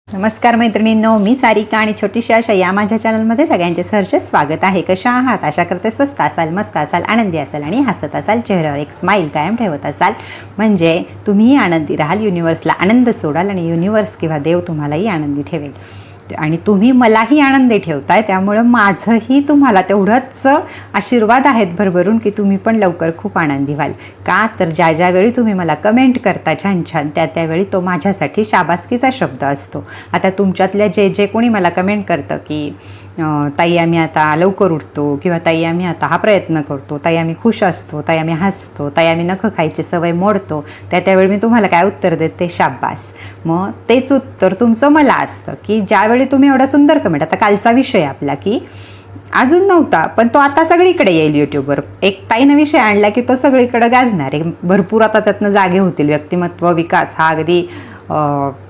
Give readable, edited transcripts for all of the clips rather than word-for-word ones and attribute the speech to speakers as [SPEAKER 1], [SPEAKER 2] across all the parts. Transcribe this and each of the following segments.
[SPEAKER 1] नमस्कार मैत्रिणींनो, मी सारिका आणि छोटीशी आशा या माझ्या चॅनलमध्ये सगळ्यांचे सहर्ष स्वागत आहे. कशा आहात? आशा करते स्वस्त असाल, मस्त असाल, आनंदी असाल आणि हसत असाल, चेहऱ्यावर एक स्माईल कायम ठेवत असाल. म्हणजे तुम्हीही आनंदी राहाल, युनिवर्सला आनंद सोडाल आणि युनिवर्स किंवा देव तुम्हालाही आनंदी ठेवेल. आणि तुम्ही मलाही आनंदी ठेवताय, त्यामुळं माझंही तुम्हाला तेवढंच आशीर्वाद आहेत भरभरून की तुम्ही पण लवकर खूप आनंदी व्हाल. का तर ज्यावेळी तुम्ही मला कमेंट करता छान छान त्यावेळी तो माझ्यासाठी शाबासकीचा शब्द असतो. आता तुमच्यातल्या जे कोणी मला कमेंट करतं की ताई आम्ही आता लवकर उठतो, किंवा ताई आम्ही आता हा प्रयत्न करतो, ताई आम्ही खुश असतो, ताई आम्ही हसतो, ताई आम्ही नखं खायची सवय मोडतो, त्यावेळी मी तुम्हाला काय उत्तर देते? शाबास. मग तेच उत्तर तुमचं मला असतं की ज्यावेळी तुम्ही एवढा सुंदर कमेंट, आता कालचा विषय आपला की अजून नव्हता पण तो आता सगळीकडे येईल यूट्यूबवर, एक ताईनं विषय आणला की तो सगळीकडे गाजणार आहे. भरपूर आता त्यातनं जागे होतील. व्यक्तिमत्व विकास हा अगदी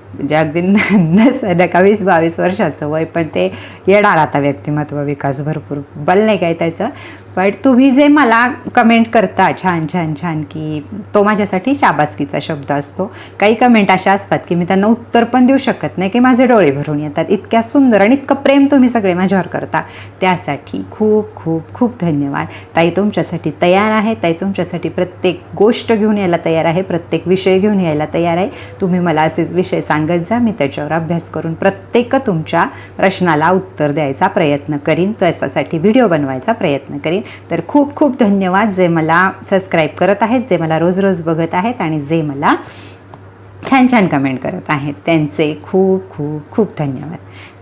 [SPEAKER 1] म्हणजे अगदी 20-22 वर्षाचं वय, पण ते येणार आता व्यक्तिमत्व विकास भरपूर बल नाही काय त्याचं. बट तुम्ही जे मला कमेंट करता छान छान छान की तो माझ्यासाठी शाबासकीचा शब्द असतो. काही कमेंट अशा असतात की मी त्यांना उत्तर पण देऊ शकत नाही, की माझे डोळे भरून येतात. इतक्या सुंदर आणि इतकं प्रेम तुम्ही सगळे माझ्यावर करता, त्यासाठी खूप खूप खूप धन्यवाद. ताई तुमच्यासाठी तयार आहे, ताई तुमच्यासाठी प्रत्येक गोष्ट घेऊन यायला तयार आहे, प्रत्येक विषय घेऊन यायला तयार आहे. तुम्ही मला असेच विषय सांगत जा, मी त्याच्यावर अभ्यास करून प्रत्येक तुमच्या प्रश्नाला उत्तर द्यायचा प्रयत्न करीन, त्याच्यासाठी व्हिडिओ बनवायचा प्रयत्न करीन. तर खूप खूप धन्यवाद जे मला सबस्क्राईब करत आहेत, जे मला रोज रोज बघत आहेत आणि जे मला छान छान कमेंट करत आहेत, त्यांचे खूप खूप खूप धन्यवाद.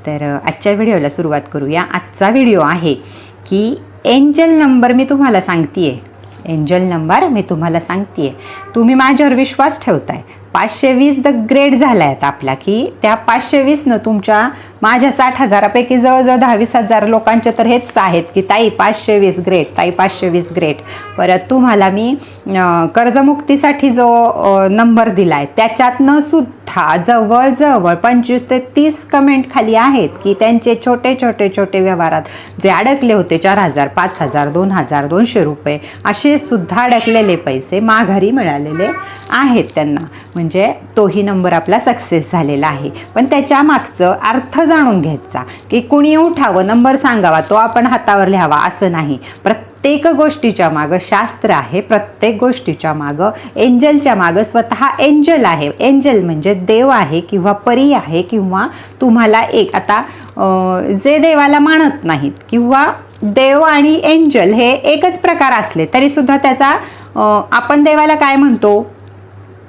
[SPEAKER 1] तर आजच्या व्हिडिओला सुरुवात करूया. आजचा व्हिडिओ आहे की एंजल नंबर मी तुम्हाला सांगते आहे, एंजल नंबर मी तुम्हाला सांगते आहे. तुम्ही माझ्यावर विश्वास ठेवताय. 520 द ग्रेड झाला आहेत आपला, की त्या 520नं तुमच्या माझ्या 60,000पैकी जवळजवळ 10-20 लोकांचे तर हेच आहेत की ताई 520 ग्रेट, ताई 520 ग्रेट. परत तुम्हाला मी कर्जमुक्तीसाठी जो नंबर दिला आहे त्याच्यातनं सुद्धा जवळजवळ 25 ते 30 कमेंट खाली आहेत की त्यांचे छोटे छोटे छोटे व्यवहारात जे अडकले होते 4,000, 5,000, 2,000, 200 रुपये असे सुद्धा अडकलेले पैसे माघारी मिळालेले आहेत त्यांना. म्हणजे तोही नंबर आपला सक्सेस झालेला आहे. पण त्याच्या मागचं अर्थ जाणून घ्यायचा की कुणी उठावं, नंबर सांगावा, तो आपण हातावर लिहावा असं नाही. प्रत्येक गोष्टीच्या मागं शास्त्र आहे, प्रत्येक गोष्टीच्या मागं एंजलच्या मागं स्वतः एंजल आहे. एंजल म्हणजे देव आहे किंवा परी आहे, किंवा तुम्हाला एक आता जे देवाला मानत नाहीत किंवा देव आणि एंजल हे एकच प्रकार असले तरीसुद्धा त्याचा आपण देवाला काय म्हणतो?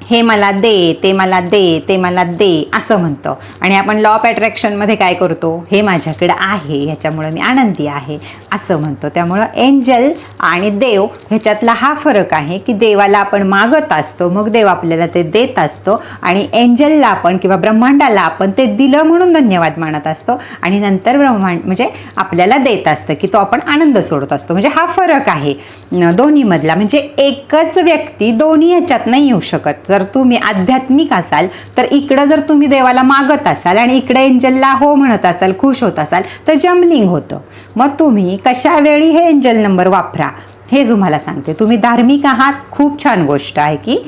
[SPEAKER 1] हे मला दे, ते मला दे, ते मला दे असं म्हणतो. आणि आपण लॉ ऑफ अट्रॅक्शनमध्ये काय करतो? हे माझ्याकडे आहे, ह्याच्यामुळं मी आनंदी आहे असं म्हणतो. त्यामुळं एंजल आणि देव ह्याच्यातला हा फरक आहे की देवाला आपण मागत असतो, मग देव आपल्याला ते देत असतो, आणि एंजलला आपण किंवा ब्रह्मांडाला आपण ते दिलं म्हणून धन्यवाद मानत असतो, आणि नंतर ब्रह्मांड म्हणजे आपल्याला देत असतं की तो आपण आनंद सोडत असतो. म्हणजे हा फरक आहे दोन्हीमधला. म्हणजे एकच व्यक्ती दोन्ही ह्याच्यात नाही येऊ शकत. जर तुम्ही आध्यात्मिक असाल तर इकडं जर तुम्ही देवाला मागत असाल आणि इकडे एंजलला हो म्हणत असाल, खुश होत असाल, तर जम्बलिंग होतं. मग तुम्ही कशा वेळी हे एंजल नंबर वापरा हे तुम्हाला सांगते. तुम्ही धार्मिक आहात, खूप छान गोष्ट आहे की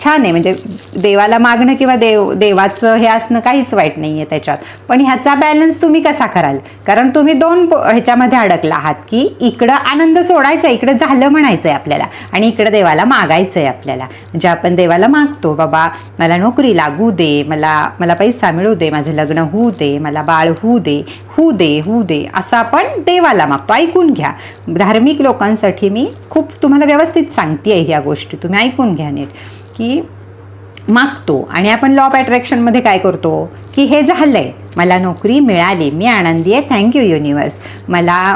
[SPEAKER 1] छान आहे. म्हणजे देवाला मागणं किंवा देवाचं हे असणं काहीच वाईट नाही आहे त्याच्यात. पण ह्याचा बॅलन्स तुम्ही कसा कराल? कारण तुम्ही दोन ह्याच्यामध्ये अडकला आहात की इकडं आनंद सोडायचा, इकडं झालं म्हणायचं आहे आपल्याला, आणि इकडं देवाला मागायचं आहे आपल्याला. म्हणजे आपण देवाला मागतो, बाबा मला नोकरी लागू दे, मला पैसा मिळू दे, माझं लग्न होऊ दे, मला बाळ होऊ दे, होऊ दे, होऊ दे, असं आपण देवाला मागतो. ऐकून घ्या. धार्मिक लोकांसाठी मी खूप तुम्हाला व्यवस्थित सांगते आहे ह्या गोष्टी, तुम्ही ऐकून घ्या नीट. की मागतो आणि आपण लॉ ऑफ अट्रॅक्शनमध्ये काय करतो की हे झालंय, मला नोकरी मिळाली, मी आनंदी आहे, थँक्यू युनिवर्स. मला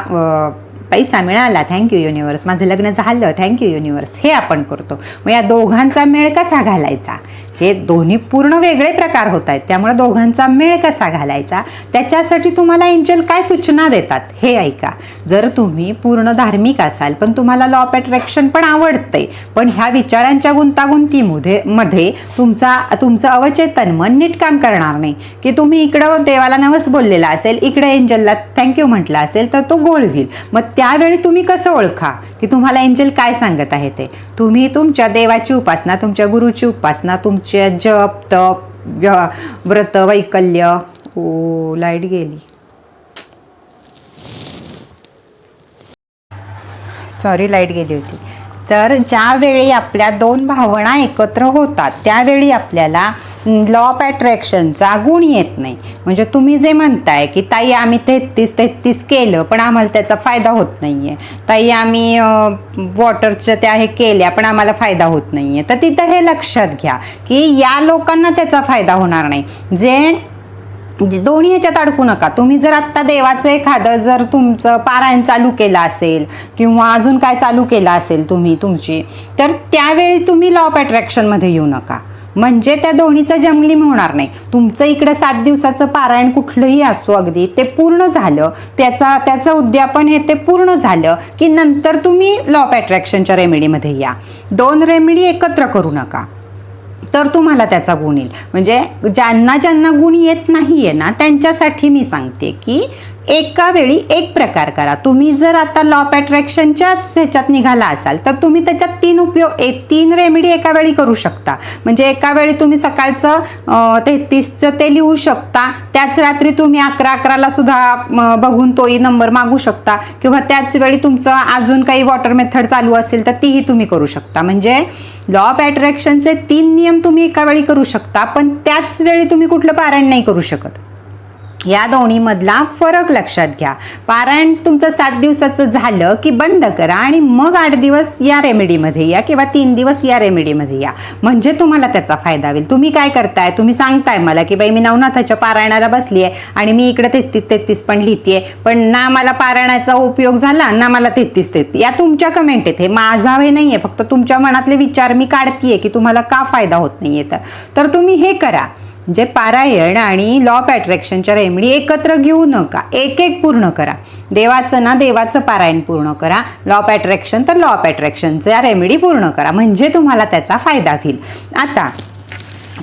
[SPEAKER 1] पैसा मिळाला, थँक्यू युनिवर्स. माझं लग्न झालं, थँक्यू युनिवर्स. हे आपण करतो. मग या दोघांचा मेळ कसा घालायचा? हे दोन्ही पूर्ण वेगळे प्रकार होत आहेत, त्यामुळे दोघांचा मेळ कसा घालायचा त्याच्यासाठी तुम्हाला एंजल काय सूचना देतात हे ऐका. जर तुम्ही पूर्ण धार्मिक असाल पण तुम्हाला लॉ ऑफ अट्रॅक्शन पण आवडते, पण ह्या विचारांच्या गुंतागुंतीमध्ये तुमचं अवचेतन मन नीट काम करणार नाही, की तुम्ही इकडं देवाला नवस बोललेला असेल, इकडे एंजलला थँक्यू म्हटलं असेल, तर तो गोळ होईल. मग त्यावेळी तुम्ही कसं ओळखा की तुम्हाला एंजल काय सांगत आहे ते? तुम्ही तुमच्या देवाची उपासना, तुमच्या गुरुची उपासना, तुमच्या जप, तप, व्रत, वैकल्य, हो लाईट गेली, सॉरी लाईट गेली होती. तर ज्यावेळी आपल्या दोन भावना एकत्र होतात त्यावेळी आपल्याला लॉ ऑफ अट्रॅक्शनचा गुण येत नाही. म्हणजे तुम्ही जे म्हणताय की ताई आम्ही 33 केलं पण आम्हाला त्याचा फायदा होत नाही आहे, ताई आम्ही वॉटरच्या त्या हे केल्या पण आम्हाला फायदा होत नाही आहे, तर तिथं हे लक्षात घ्या की या लोकांना त्याचा फायदा होणार नाही. जे दोन्ही ह्याच्यात अडकू नका. तुम्ही जर आत्ता देवाचं एखादं जर तुमचं पारायण चालू केलं असेल किंवा अजून काय चालू केलं असेल तुम्ही तुमची, तर त्यावेळी तुम्ही लॉ ऑफ अट्रॅक्शनमध्ये येऊ नका. म्हणजे त्या दोन्हीचं जंगलिंग होणार नाही. तुमचं इकडं 7 दिवसाचं पारायण कुठलंही असो अगदी ते पूर्ण झालं, त्याचं उद्यापन हे ते पूर्ण झालं की नंतर तुम्ही लॉ ऑफ अट्रॅक्शनच्या रेमेडीमध्ये या. 2 रेमेडी एकत्र करू नका, तर तुम्हाला त्याचा गुण येईल. म्हणजे ज्यांना गुण येत नाहीये ना त्यांच्यासाठी मी सांगते की एका वेळी एक प्रकार करा. तुम्ही जर आता लॉ ऑफ अट्रॅक्शनच्याच ह्याच्यात निघाला असाल तर तुम्ही त्याच्यात 3 रेमेडी एका वेळी करू शकता. म्हणजे एका वेळी तुम्ही सकाळचं 33चं ते लिहू शकता, त्याच रात्री तुम्ही 11:11ला सुद्धा बघून तोही नंबर मागू शकता, किंवा त्याच वेळी तुमचं अजून काही वॉटर मेथड चालू असेल तर तीही तुम्ही करू शकता. म्हणजे लॉ ऑफ अट्रॅक्शनचे 3 नियम तुम्ही एका वेळी करू शकता, पण त्याच वेळी तुम्ही कुठलं पारायण नाही करू शकत. या दोन्हीमधला फरक लक्षात घ्या. पारायण तुमचं 7 दिवसाचं झालं की बंद करा आणि मग 8 दिवस या रेमेडीमध्ये या किंवा 3 दिवस या रेमेडीमध्ये या, म्हणजे तुम्हाला त्याचा फायदा होईल. तुम्ही काय करताय, तुम्ही सांगताय मला की बाई मी नवनाथाच्या पारायणाला बसली आहे आणि मी इकडे 33 पण लिहितेय, पण ना मला पारायणाचा उपयोग झाला ना मला 33 या तुमच्या कमेंट आहेत. हे माझा हे नाही आहे, फक्त तुमच्या मनातले विचार मी काढतीये की तुम्हाला का फायदा होत नाहीये. तर तुम्ही हे करा, जे पारायण आणि लॉ ऑफ अट्रॅक्शनच्या रेमेडी एकत्र घेऊ नका, एक पूर्ण करा. देवाचं पारायण पूर्ण करा, लॉ ऑफ अट्रॅक्शन तर लॉ ऑफ अट्रॅक्शनच्या रेमेडी पूर्ण करा, म्हणजे तुम्हाला त्याचा फायदा होईल. आता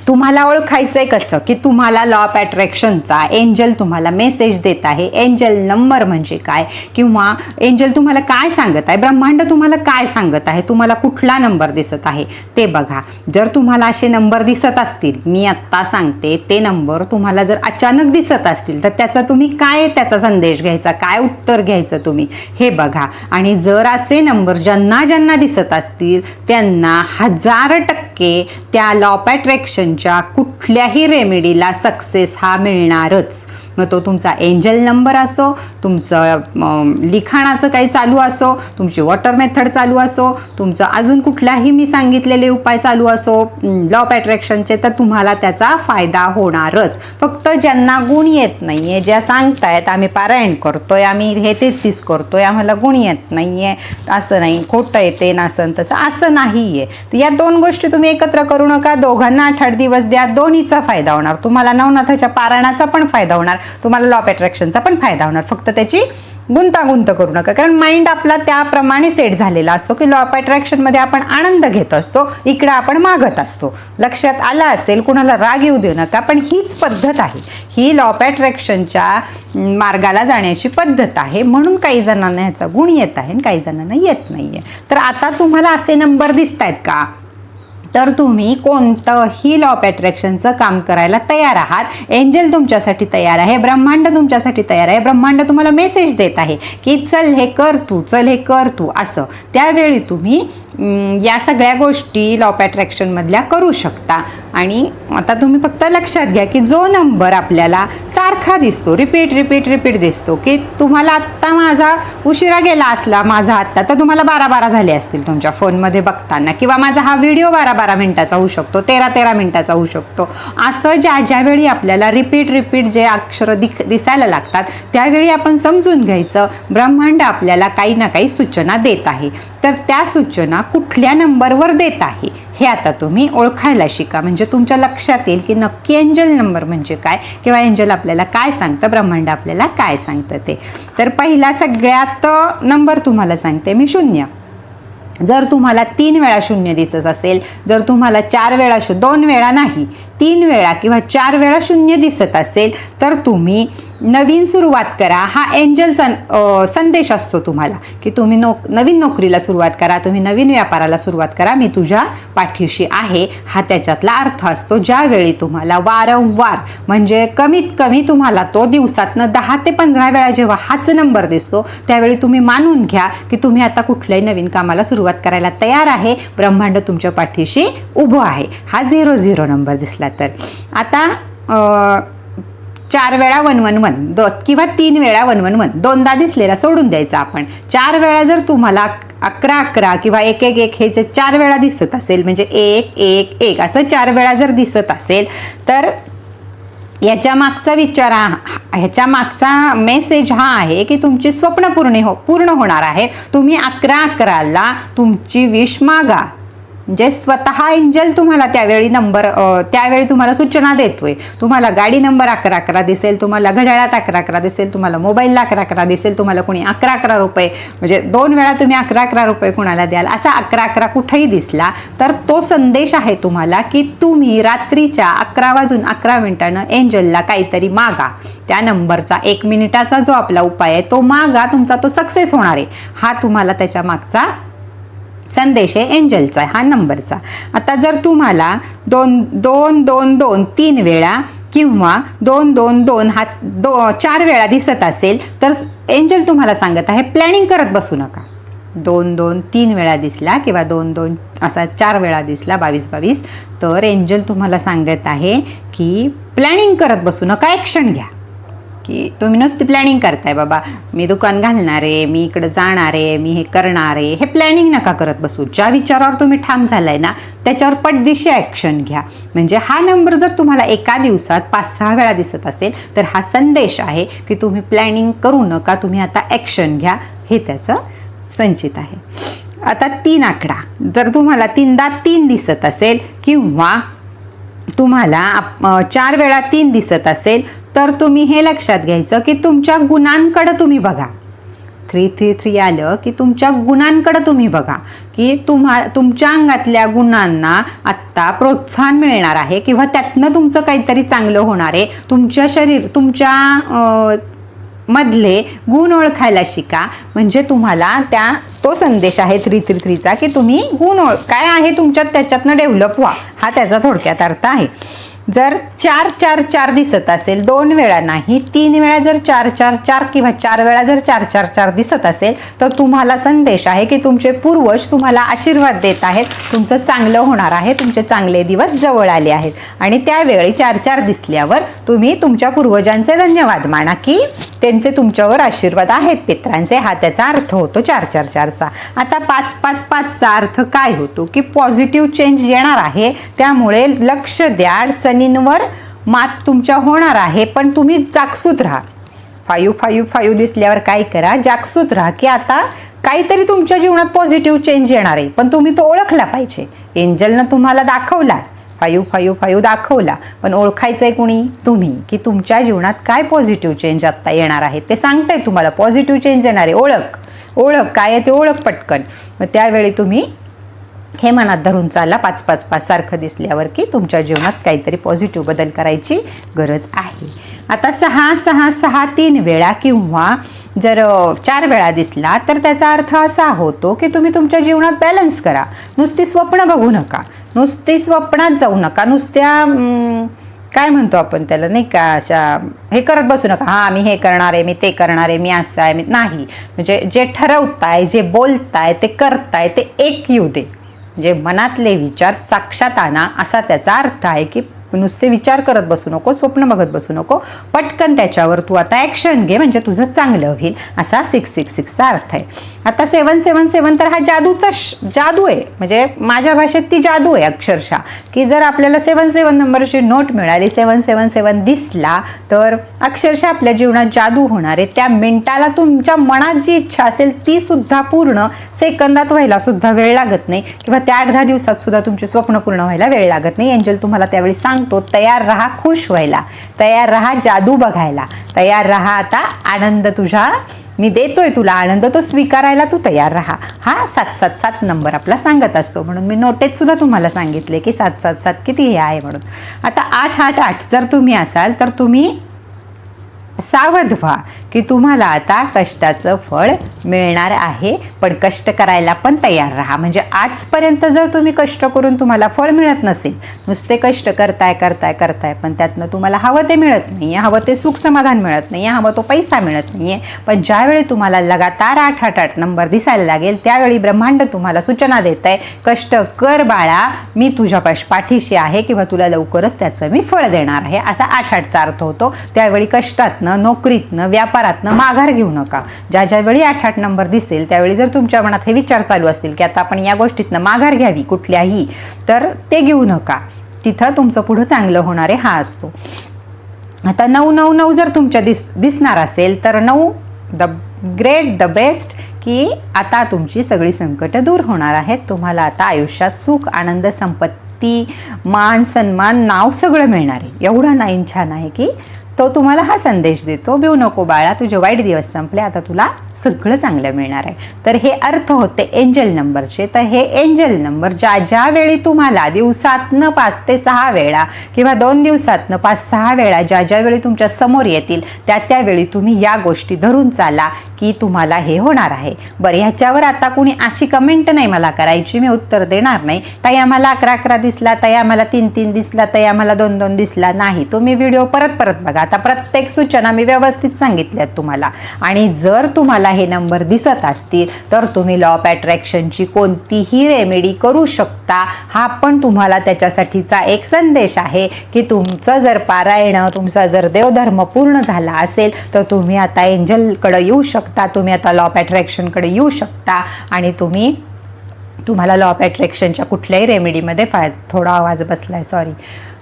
[SPEAKER 1] तुम्हाला ओळखायचंय कसं की तुम्हाला लॉ ऑफ अट्रॅक्शनचा एंजल तुम्हाला मेसेज देत आहे, एंजल नंबर म्हणजे काय, किंवा एंजल तुम्हाला काय सांगत आहे, ब्रह्मांड तुम्हाला काय सांगत आहे, तुम्हाला कुठला नंबर दिसत आहे ते बघा. जर तुम्हाला असे नंबर दिसत असतील, मी आत्ता सांगते ते नंबर तुम्हाला जर अचानक दिसत असतील तर त्याचा तुम्ही काय त्याचा संदेश घ्यायचा, काय उत्तर घ्यायचं तुम्ही हे बघा. आणि जर असे नंबर ज्यांना दिसत असतील त्यांना 1000% त्या लॉ ऑफ अट्रॅक्शनच्या कुठल्याही रेमेडीला सक्सेस हा मिळणारच. मग तो तुमचा एंजल नंबर असो, तुमचं लिखाणाचं काही चालू असो, तुमची वॉटर मेथड चालू असो, तुमचं अजून कुठलाही मी सांगितलेले उपाय चालू असो लॉ ऑफ अट्रॅक्शनचे, तर तुम्हाला त्याचा फायदा होणारच. फक्त ज्यांना गुण येत नाहीये, ज्या सांगतायत आम्ही पारायण करतोय, आम्ही हे 33 करतोय, आम्हाला गुण येत नाहीये, असं नाही, खोटं येते नसन तसं, असं नाहीये. तर या 2 गोष्टी तुम्ही एकत्र करू नका. दोघांना 8-8 दिवस द्या, दोन्हीचा फायदा होणार. तुम्हाला नवनाथाच्या पारायणाचा पण फायदा होणार, तुम्हाला लॉ ऑफ अट्रॅक्शनचा पण फायदा होणार. फक्त त्याची गुंतागुंत करू नका, कारण माइंड आपला त्याप्रमाणे सेट झालेला असतो की लॉ ऑफ अट्रॅक्शनमध्ये आपण आनंद घेत असतो, इकडे आपण मागत असतो. लक्षात आलं असेल, कुणाला राग येऊ देऊ नका, पण हीच पद्धत आहे, ही लॉ ऑफ अट्रॅक्शनच्या मार्गाला जाण्याची पद्धत आहे. म्हणून काही जणांना ह्याचा गुण येत आहे आणि काही जणांना येत नाहीये. तर आता तुम्हाला असे नंबर दिसत आहेत का, तर तुम्ही कोणतंही लॉ ऑफ अट्रॅक्शनचं काम करायला तयार आहात. एंजल तुमच्यासाठी तयार आहे, ब्रह्मांड तुमच्यासाठी तयार आहे. ब्रह्मांड तुम्हाला मेसेज देत आहे की चल हे कर तू, चल हे कर तू, असं. त्यावेळी तुम्ही या सगळ्या गोष्टी लॉ ऑफ अट्रॅक्शनमधल्या करू शकता. आणि आता तुम्ही फक्त लक्षात घ्या की जो नंबर आपल्याला सारखा दिसतो, रिपीट दिसतो, की तुम्हाला आत्ता माझा उशिरा गेला असला माझा आत्ता, तर तुम्हाला 12-12 झाले असतील तुमच्या फोनमध्ये बघताना, किंवा माझा हा व्हिडिओ 12-12 मिनिटाचा होऊ शकतो, 13-13 मिनिटाचा होऊ शकतो. असं ज्यावेळी आपल्याला रिपीट जे अक्षर दिसायला लागतात त्यावेळी आपण समजून घ्यायचं ब्रह्मांड आपल्याला काही ना काही सूचना देत आहे. तर त्या सूचना कुठल्या नंबरवर देत आहे हे आता तुम्ही ओळखायला शिका. म्हणजे तुमच्या लक्षात येईल की नक्की एंजल नंबर म्हणजे काय, किंवा एंजल आपल्याला काय सांगतं, ब्रह्मांड आपल्याला काय सांगतं ते. तर पहिला सगळ्यात नंबर तुम्हाला सांगते मी 0. जर तुम्हाला 3 वेळा 0 दिसत असेल, जर तुम्हाला 4 वेळा 2 वेळा नाही, 3 वेळा किंवा 4 वेळा 0 दिसत असेल तर तुम्ही नवीन सुरुवात करा, हा एंजलचा संदेश असतो तुम्हाला की तुम्ही नवीन नोकरीला सुरुवात करा, तुम्ही नवीन व्यापाराला सुरुवात करा, मी तुझ्या पाठीशी आहे, हा त्याच्यातला अर्थ असतो. ज्यावेळी तुम्हाला वारंवार म्हणजे कमीत कमी तुम्हाला तो दिवसातनं 10 ते 15 वेळा जेव्हा हाच नंबर दिसतो त्यावेळी तुम्ही मानून घ्या की तुम्ही आता कुठल्याही नवीन कामाला सुरुवात करायला तयार आहे, ब्रह्मांड तुमच्या पाठीशी उभं आहे. हा 00 नंबर दिसला तर आता 4 वेळा 111 किंवा 3 वेळा 111 दोनदा दिसलेला सोडून द्यायचा आपण. 4 वेळा जर तुम्हाला 11 किंवा 111 हे जे 4 वेळा दिसत असेल म्हणजे 111 असं 4 वेळा जर दिसत असेल तर याच्या मागचा मेसेज हा आहे की तुमची स्वप्न पूर्ण होणार आहेत. तुम्ही 11 तुमची विश मागा, म्हणजे स्वतः एंजल तुम्हाला त्यावेळी तुम्हाला सूचना देतोय. तुम्हाला गाडी नंबर 11 दिसेल, तुम्हाला घड्याळात 11 दिसेल, तुम्हाला मोबाईलला 11 दिसेल, तुम्हाला कोणी 11 रुपये म्हणजे 2 वेळा तुम्ही 11 रुपये कुणाला द्याल असा 11 कुठेही दिसला तर तो संदेश आहे तुम्हाला की तुम्ही रात्रीच्या 11:11 एंजलला काहीतरी मागा. त्या नंबरचा 1 मिनिटाचा जो आपला उपाय आहे तो मागा, तुमचा तो सक्सेस होणार आहे. हा तुम्हाला त्याच्या मागचा संदेश आहे एंजलचा, हा नंबरचा. आता जर तुम्हाला 2 3 वेळा किंवा 2 हा 4 वेळा दिसत असेल तर एंजल तुम्हाला सांगत आहे प्लॅनिंग करत बसू नका. 2 3 वेळा दिसला किंवा 2 असा 4 वेळा दिसला 22 तर एंजल तुम्हाला सांगत आहे की प्लॅनिंग करत बसू नका, ॲक्शन घ्या. की तुम्ही नुसती प्लॅनिंग करताय, बाबा मी दुकान घालणार आहे, मी इकडं जाणार आहे, मी हे करणार आहे, हे प्लॅनिंग नका करत बसू. ज्या विचारावर तुम्ही ठाम झालाय ना त्याच्यावर पटदिशी ॲक्शन घ्या. म्हणजे हा नंबर जर तुम्हाला एका दिवसात 5-6 वेळा दिसत असेल तर हा संदेश आहे की तुम्ही प्लॅनिंग करू नका, तुम्ही आता ॲक्शन घ्या, हे त्याचं संचित आहे. आता 3 आकडा जर तुम्हाला 3 दिसत असेल किंवा तुम्हाला 4 वेळा 3 दिसत असेल तर तुम्ही हे लक्षात घ्यायचं की तुमच्या गुणांकडे तुम्ही बघा. 333 आलं की तुमच्या गुणांकडे तुम्ही बघा की तुमच्या अंगातल्या गुणांना आत्ता प्रोत्साहन मिळणार आहे किंवा त्यातनं तुमचं काहीतरी चांगलं होणार आहे. तुमच्या मधले गुण ओळखायला शिका. म्हणजे तुम्हाला तो संदेश आहे 333चा की तुम्ही काय आहे तुमच्यात त्याच्यातनं डेव्हलप व्हा, हा त्याचा थोडक्यात अर्थ आहे. जर 4 दिसत असेल 2 वेळा नाही 3 वेळा जर 4 किंवा 4 वेळा जर 4 दिसत असेल तर तुम्हाला संदेश आहे की तुमचे पूर्वज तुम्हाला आशीर्वाद देत आहेत, तुमचं चांगलं होणार आहे, तुमचे चांगले दिवस जवळ आले आहेत. आणि त्यावेळी 4 दिसल्यावर तुम्ही तुमच्या पूर्वजांचे धन्यवाद माना की त्यांचे तुमच्यावर आशीर्वाद आहेत पित्रांचे, हा त्याचा अर्थ होतो 4. आता 5 अर्थ काय होतो की पॉझिटिव्ह चेंज येणार आहे. त्यामुळे लक्ष द्या, अडचणींवर मात तुमच्या होणार आहे, पण तुम्ही जागसूत राहा. 5 दिसल्यावर काय करा, जागसूत राहा की आता काहीतरी तुमच्या जीवनात पॉझिटिव्ह चेंज येणार आहे, पण तुम्ही तो ओळखला पाहिजे. एंजलनं तुम्हाला दाखवला 5 दाखवला, पण ओळखायचंय कुणी, तुम्ही, की तुमच्या जीवनात काय पॉझिटिव्ह चेंज आत्ता येणार आहे ते सांगताय तुम्हाला. पॉझिटिव्ह चेंज येणार आहे, ओळख काय आहे ते ओळख पटकन. मग त्यावेळी तुम्ही हे मनात धरून चाला 5 सारखं दिसल्यावर की तुमच्या जीवनात काहीतरी पॉझिटिव्ह बदल करायची गरज आहे. आता 6 3 वेळा किंवा जर 4 वेळा दिसला तर त्याचा अर्थ असा होतो की तुम्ही तुमच्या जीवनात बॅलन्स करा. नुसती स्वप्न बघू नका, नुसती स्वप्नात जाऊ नका, नुसत्या काय म्हणतो आपण त्याला नाही का, अशा हे करत बसू नका, हां मी हे करणार आहे, मी ते करणार आहे, मी असं आहे, मी नाही. म्हणजे जे ठरवताय, जे बोलताय, ते करताय ते एक येऊ दे. जे मनातले विचार साक्षात आणा असा त्याचा अर्थ आहे की नुसते विचार करत बसू नको, स्वप्न बघत बसू नको, पटकन त्याच्यावर तू आता ॲक्शन घे म्हणजे तुझं चांगलं होईल, असा 666चा अर्थ आहे. आता 777 तर हा जादू आहे. म्हणजे माझ्या भाषेत ती जादू आहे अक्षरशः, की जर आपल्याला 77 नंबरची नोट मिळाली, 777 दिसला तर अक्षरशः आपल्या जीवनात जादू होणार आहे. त्या मिनिटाला तुमच्या मनात जी इच्छा असेल ती सुद्धा पूर्ण सेकंदात व्हायला सुद्धा वेळ लागत नाही, किंवा त्या 8-10 दिवसात सुद्धा तुमचे स्वप्न पूर्ण व्हायला वेळ लागत नाही. एंजल तुम्हाला त्यावेळी सांगतो तयार राहा खुश व्हायला, तयार राहा जादू बघायला, तयार राहा आता आनंद तुझ्या मी देतोय तुला आनंद, तो स्वीकारायला तू तयार राहा. हा 777 नंबर आपला सांगत असतो. म्हणून मी नोटेत सुद्धा तुम्हाला सांगितले की 777 किती हे आहे म्हणून. आता 888 जर तुम्ही असाल तर तुम्ही सावध व्हा की तुम्हाला आता कष्टाचं फळ मिळणार आहे, पण कष्ट करायला पण तयार राहा. म्हणजे आजपर्यंत जर तुम्ही कष्ट करून तुम्हाला फळ मिळत नसेल, नुसते कष्ट करताय करताय करताय पण त्यातनं तुम्हाला हवं ते मिळत नाही आहे, हवं ते सुख समाधान मिळत नाही आहे, हवं तो पैसा मिळत नाही आहे, पण ज्यावेळी तुम्हाला लगातार 888 नंबर दिसायला लागेल त्यावेळी ब्रह्मांड तुम्हाला सूचना देत आहे, कष्ट कर बाळा, मी तुझ्या पाठीशी आहे किंवा तुला लवकरच त्याचं मी फळ देणार आहे, असा 88चा अर्थ होतो. त्यावेळी कष्टातनं, नोकरीतनं, व्यापारातनं माघार घेऊ नका. ज्या वेळी 88 नंबर दिसेल त्यावेळी जर तुमच्या मनात हे विचार चालू असतील की आता आपण या गोष्टीतनं माघार घ्यावी कुठल्याही, तर ते घेऊ नका. तिथं तुमचं पुढं चांगलं होणार आहे हा असतो. आता 999 जर तुमच्या दिसणार असेल तर 9 द ग्रेट, द बेस्ट, की आता तुमची सगळी संकट दूर होणार आहेत. तुम्हाला आता आयुष्यात सुख, आनंद, संपत्ती, मान, सन्मान, नाव सगळं मिळणार आहे. एवढा 9 छान आहे की तो तुम्हाला हा संदेश देतो, भिऊ नको बाळा, तुझे वाईट दिवस संपले, आता तुला सगळं चांगलं मिळणार आहे. तर हे अर्थ होते एंजल नंबरचे. तर हे एंजल नंबर ज्या वेळी तुम्हाला दिवसातनं 5 ते 6 वेळा किंवा 2 दिवसातनं 5-6 वेळा ज्या वेळी तुमच्या समोर येतील त्यावेळी तुम्ही या गोष्टी धरून चाला की तुम्हाला हे होणार आहे. बरं, ह्याच्यावर आता कुणी अशी कमेंट नाही मला करायची, मी उत्तर देणार नाही. ताई आम्हाला 11-11 दिसला, ताई आम्हाला 3-3 दिसला, ताई आम्हाला 2-2 दिसला. नाही, तुम्ही व्हिडिओ परत बघा. आता प्रत्येक सूचना मी व्यवस्थित सांगितल्यात तुम्हाला. आणि जर तुम्हाला हे नंबर दिसत असतील तर तुम्ही लॉ ऑफ अट्रॅक्शनची कोणतीही रेमेडी करू शकता. हा पण तुम्हाला त्याच्यासाठीचा एक संदेश आहे की तुमचं जर पारायण, तुमचा जर देवधर्म पूर्ण झाला असेल तर तुम्ही आता एंजलकडे येऊ शकता, तुम्ही आता लॉ ऑफ अट्रॅक्शनकडे येऊ शकता आणि तुम्हाला लॉ ऑफ अट्रॅक्शनच्या कुठल्याही रेमेडीमध्ये थोडा आवाज बसलाय सॉरी,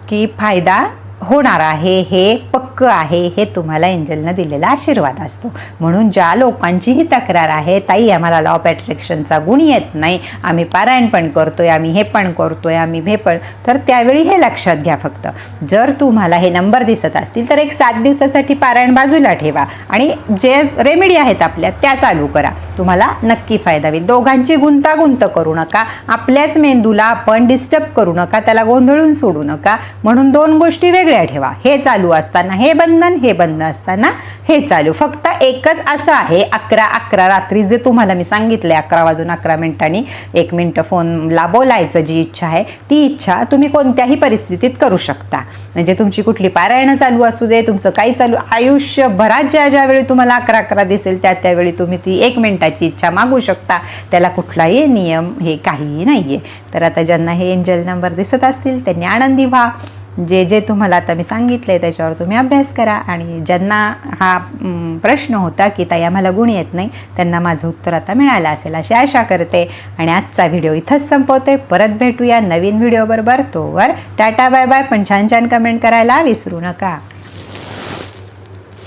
[SPEAKER 1] की फायदा होणार आहे, हे पक्क आहे, हे तुम्हाला एंजलनं दिलेला आशीर्वाद असतो. म्हणून ज्या लोकांची ही तक्रार आहे, ताई आम्हाला लॉ ऑफ अट्रॅक्शनचा गुण येत नाही, आम्ही पारायण पण करतोय, आम्ही हे पण करतोय, आम्ही हे पण, तर त्यावेळी हे लक्षात घ्या. फक्त जर तुम्हाला हे नंबर दिसत असतील तर एक 7 दिवसासाठी पारायण बाजूला ठेवा आणि जे रेमेडी आहेत आपल्या त्या चालू करा, तुम्हाला नक्की फायदा होईल. दोघांची गुंतागुंत करू नका, आपल्याच मेंदूला आपण डिस्टर्ब करू नका, त्याला गोंधळून सोडू नका. म्हणून 2 गोष्टी वेगळ्या ठेवा. हे चालू असताना हे बंधन, हे बंद असताना हे चालू. फक्त एकच असं आहे, 11-11 रात्री जे तुम्हाला मी सांगितले, 11:11 1 मिनिट फोनला बोलायचं, जी इच्छा आहे ती इच्छा तुम्ही कोणत्याही परिस्थितीत करू शकता. म्हणजे तुमची कुठली पारायणं चालू असू दे, तुमचं काही चालू, आयुष्यभरात ज्यावेळी तुम्हाला 11-11 दिसेल त्यावेळी तुम्ही ती 1 मिनिटाची इच्छा मागू शकता. त्याला कुठलाही नियम हे काहीही नाही आहे. तर आता ज्यांना हे एंजल नंबर दिसत असतील त्यांनी आनंदी व्हा. जे तुम्हाला आता मी सांगितलं आहे त्याच्यावर तुम्ही अभ्यास करा. आणि ज्यांना हा प्रश्न होता की ताई आम्हाला गुण येत नाही, त्यांना माझं उत्तर आता मिळालं असेल अशी आशा करते. आणि आजचा व्हिडिओ इथंच संपवते. परत भेटूया नवीन व्हिडिओबरोबर. तोवर टाटा बाय बाय. पण छान कमेंट करायला विसरू नका.